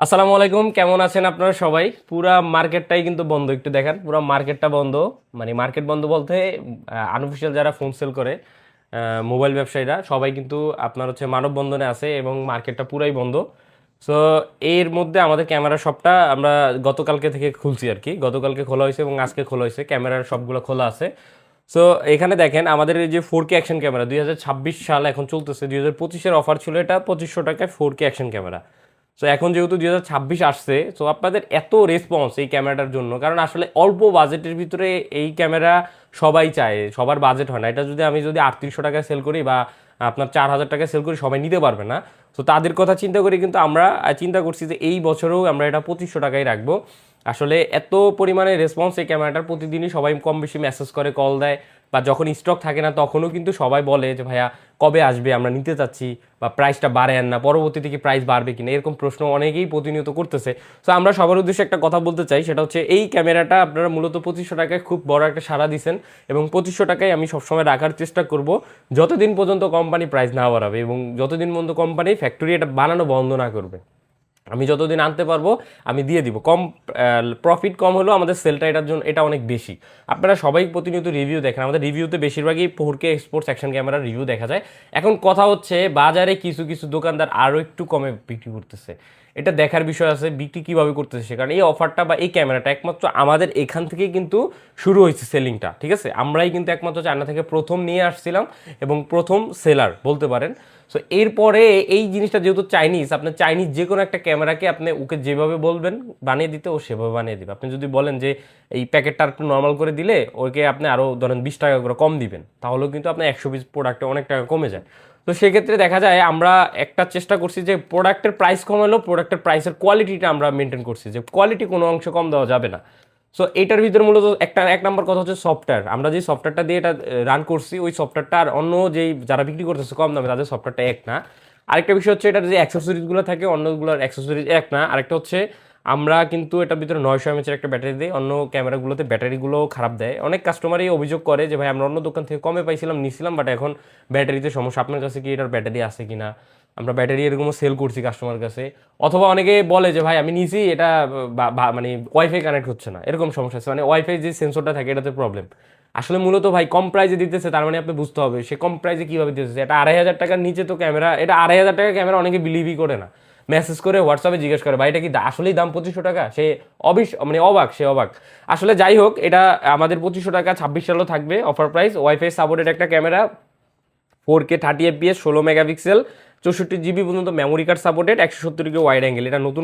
আসসালামু আলাইকুম, কেমন আছেন আপনারা সবাই? পুরা মার্কেটটাই কিন্তু বন্ধ, একটু দেখেন পুরা মার্কেটটা বন্ধ। মানে মার্কেট বন্ধ বলতে আনঅফিসিয়াল যারা ফোন সেল করে মোবাইল ব্যবসায়ীরা সবাই কিন্তু আপনার হচ্ছে মানববন্ধনে আছে এবং মার্কেটটা পুরাই বন্ধ। সো এর মধ্যে আমাদের ক্যামেরা শপটা আমরা গতকালকে থেকে খুলছি আর কি, গতকালকে খোলা হয়েছে এবং আজকে খোলা হয়েছে, ক্যামেরার সবগুলো খোলা আছে। সো এখানে দেখেন আমাদের এই যে 4K অ্যাকশন ক্যামেরা 2026 সাল এখন চলতেছে, 2025-এর অফার ছিল, এটা 2500 টাকায় 4K অ্যাকশন ক্যামেরা। সো এখন যেহেতু 2026 আসছে, সো আপনাদের এত রেসপন্স এই ক্যামেরাটার জন্য, কারণ আসলে অল্প বাজেটের ভিতরে এই ক্যামেরা সবাই চায়, সবার বাজেট হয় না। এটা যদি আমি 3800 টাকায় সেল করি বা আপনার 4000 টাকায় সেল করি, সবাই নিতে পারবে না। তো তাদের কথা চিন্তা করে কিন্তু আমরা চিন্তা করছি যে এই বছরেও আমরা এটা 2500 টাকায় রাখবো। আসলে এত পরিমাণে রেসপন্স এই ক্যামেরাটার, প্রতিদিনই সবাই কম বেশি মেসেজ করে, কল দেয়, বা যখন স্টক থাকে না তখনও কিন্তু সবাই বলে যে ভাইয়া কবে আসবে, আমরা নিতে চাচ্ছি, বা প্রাইসটা বাড়েন না, পরবর্তীতে কি প্রাইস বাড়বে কিনা, এরকম প্রশ্ন অনেকেই প্রতিনিয়ত করতেছে। তো আমরা সবার উদ্দেশ্যে একটা কথা বলতে চাই, সেটা হচ্ছে এই ক্যামেরাটা আপনারা মূলত 2500 টাকায় খুব বড় একটা সাড়া দিচ্ছেন, এবং 2500 টাকায় আমি সবসময় রাখার চেষ্টা করব যতদিন পর্যন্ত কোম্পানি প্রাইস না বাড়াবে এবং যতদিন পর্যন্ত কোম্পানি ফ্যাক্টরি এটা বানানো বন্ধ না করবে। আমি যতদিন আনতে পারবো আমি দিয়ে দিব। কম প্রফিট কম হলেও আমাদের সেলটা এটার জন্য এটা অনেক বেশি। আপনারা সবাই প্রতিনিয়ত রিভিউ দেখেন, আমাদের রিভিউতে বেশিরভাগই 4K এক্সপোর্টস অ্যাকশন ক্যামেরার রিভিউ দেখা যায়। এখন কথা হচ্ছে বাজারে কিছু কিছু দোকানদার আরও একটু কমে বিক্রি করতেছে, এটা দেখার বিষয় আছে বিক্রি কীভাবে করতেছে সে, কারণ এই অফারটা বা এই ক্যামেরাটা একমাত্র আমাদের এখান থেকেই কিন্তু শুরু হয়েছে সেলিংটা, ঠিক আছে? আমরাই কিন্তু একমাত্র চায়না থেকে প্রথম নিয়ে আসছিলাম এবং প্রথম সেলার বলতে পারেন। সো এরপরে এই জিনিসটা যেহেতু চাইনিজ, আপনার চাইনিজ যে কোনো একটা ক্যামেরাকে আপনি ওকে যেভাবে বলবেন বানিয়ে দিতে, ও সেভাবে বানিয়ে দিবে। আপনি যদি বলেন যে এই প্যাকেটটা একটু নর্মাল করে দিলে ওকে আপনি আরও ধরেন 20 টাকা করে কম দিবেন, তাহলেও কিন্তু আপনার 100 পিস প্রোডাক্টে অনেক টাকা কমে যায়। তো সেক্ষেত্রে দেখা যায় আমরা একটা চেষ্টা করছি যে প্রোডাক্টের প্রাইস কম হলেও প্রোডাক্টের প্রাইসের কোয়ালিটিটা আমরা মেনটেন করছি, যে কোয়ালিটি কোনো অংশ কম দেওয়া যাবে না। সো এইটার ভিতরে মূলত এক নম্বর কথা হচ্ছে সফটওয়্যার। আমরা যে সফটওয়্যারটা দিয়ে এটা রান করছি, ওই সফটওয়্যারটা আর অন্য যেই যারা বিক্রি করতেছে কম দামে তাদের সফটওয়্যারটা এক না। আরেকটা বিষয় হচ্ছে এটার যে অ্যাক্সেসরিজগুলো থাকে অন্যগুলোর অ্যাক্সেসরিজ এক না। আরেকটা হচ্ছে আমরা কিন্তু এটার ভিতরে 900 mAh একটা ব্যাটারি দিই, অন্য ক্যামেরাগুলোতে ব্যাটারিগুলো খারাপ দেয়। অনেক কাস্টমারই অভিযোগ করে যে ভাই আমরা অন্য দোকান থেকে কমে পাইছিলাম, নিছিলাম, বাট এখন ব্যাটারিতে সমস্যা, আপনার কাছে কি এটার ব্যাটারি আছে কিনা? আমরা ব্যাটারি এরকমও সেল করছি কাস্টমার কাছে। অথবা অনেকে বলে যে ভাই আমি নিছি এটা মানে ওয়াইফাই কানেক্ট হচ্ছে না, এরকম সমস্যা আছে, মানে ওয়াইফাই যে সেন্সরটা থাকে এটাতে প্রবলেম। আসলে মূলত ভাই কম প্রাইসে দিতেছে, তার মানে আপনি বুঝতে হবে সে কম প্রাইসে কীভাবে দিতেছে। এটা 2500 টাকার নিচে তো ক্যামেরা, এটা 2500 টাকা ক্যামেরা অনেকে বিলিভই করে না। মেসেজ করে হোয়াটসঅ্যাপে জিজ্ঞেস করে ভাই এটা কি আসলেই দাম 2500 টাকা, সে মানে অবাক, সে অবাক। আসলে যাই হোক, এটা আমাদের 2500 টাকা 26 সালও থাকবে অফার প্রাইস। ওয়াইফাই সাপোর্টেড একটা camera, 4K 30 FPS, 16 megapixel, 64 GB পর্যন্ত memory card supported, 170 degree wide angle, এটা নতুন